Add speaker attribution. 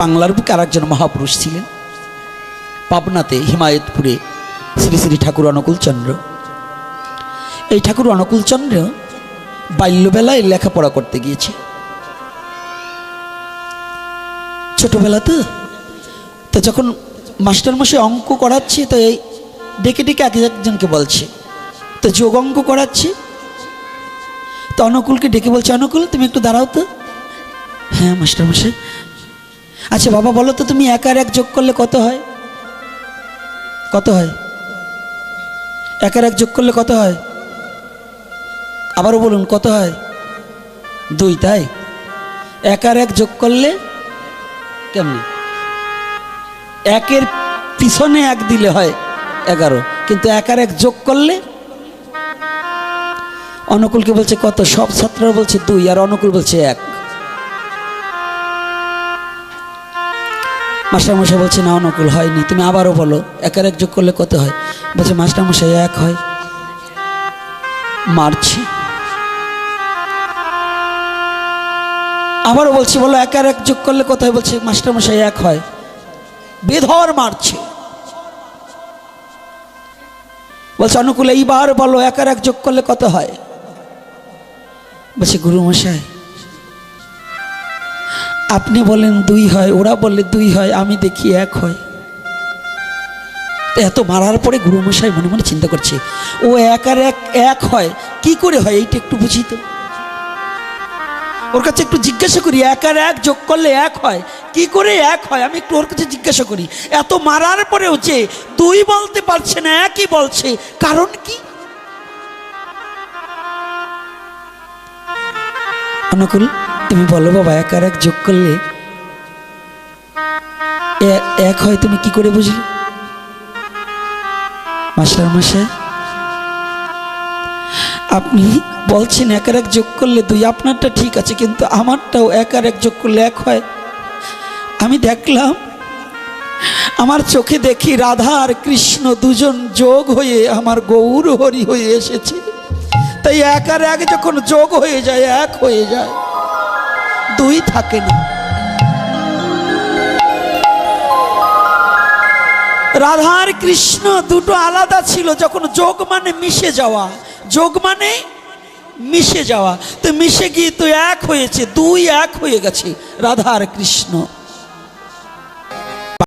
Speaker 1: বাংলার বুকে আরেকজন মহাপুরুষ ছিলেন, পাবনাতে হিমায়তপুরে শ্রী শ্রী ঠাকুর অনুকূলচন্দ্র। এই ঠাকুর অনুকূলচন্দ্র বাল্যবেলায় লেখাপড়া করতে গিয়েছে। ছোটবেলাতে তো যখন মাস্টারমশাই অঙ্ক করাচ্ছে, তো এই ডেকে ডেকে এক একজনকে বলছে, তো যোগ অঙ্ক করাচ্ছে, তো অনুকূলকে ডেকে বলছে, অনুকূল তুমি একটু দাঁড়াও তো। হ্যাঁ মাস্টারমশাই। আচ্ছা বাবা বলো তো, তুমি এক আর এক যোগ করলে কত হয়? কত হয়? এক আর এক যোগ করলে কত হয়? আবারও বলুন, কত হয়? 2। তাই এক আর এক যোগ করলে কেমন? একের পিছনে এক দিলে হয় 11, কিন্তু এক আর এক যোগ করলে? অনুকূলকে বলছে কত? সব ছাত্ররা বলছে 2 আর অনুকূল বলছে 1। মাস্টারমশাই বলছে না অনুকূল হয়নি, তুমি আবারও বলো এক আর এক যোগ করলে কত হয়? বলছে মাস্টারমশাই 1 হয়। মারছে। আবারও বলছি বলো এক আর এক যোগ করলে কত হয়? বলছে মাস্টারমশাই 1 হয়। বেধর মারছে। বলছে অনুকূল এইবার বলো এক আর এক যোগ করলে কত হয়? বলছে গুরুমশাই আপনি বলেন 2 হয়, ওরা বললে 2 হয়, আমি দেখি 1 হয়। এত মারার পরে গুরুমশাই মনে মনে চিন্তা করছে, ও এক আর এক হয়, কি করে হয় এইটা একটু বুঝি তো, ওর কাছে একটু জিজ্ঞাসা করি, এক আর এক যোগ করলে 1 হয়, কি করে 1 হয়, আমি একটু ওর কাছে জিজ্ঞাসা করি। এত মারার পরেও যে 2 বলতে পারছে না, 1ই বলছে, কারণ কি? অনুকূল তুমি বলো বাবা এক আর এক যোগ করলে 1 হয়, তুমি কি করে বুঝলে? মাস্টারমশাই আপনি বলছেন এক আর এক যোগ করলে 2, আপনারটা ঠিক আছে, কিন্তু আমারটাও এক আর এক যোগ করলে 1 হয়। আমি দেখলাম, আমার চোখে দেখি রাধা আর কৃষ্ণ দুজন যোগ হয়ে আমার গৌর হরি হয়ে এসেছে। তাই এক আর এক যখন যোগ হয়ে যায় 1 হয়ে যায়, 2 থাকে না। রাধা আর কৃষ্ণ দুটো আলাদা ছিল, যখন যোগ মানে মিশে যাওয়া, যোগ মানে মিশে যাওয়া, তো মিশে গিয়ে তো 1 হয়েছে, 2 1 হয়ে গেছে রাধা আর কৃষ্ণ।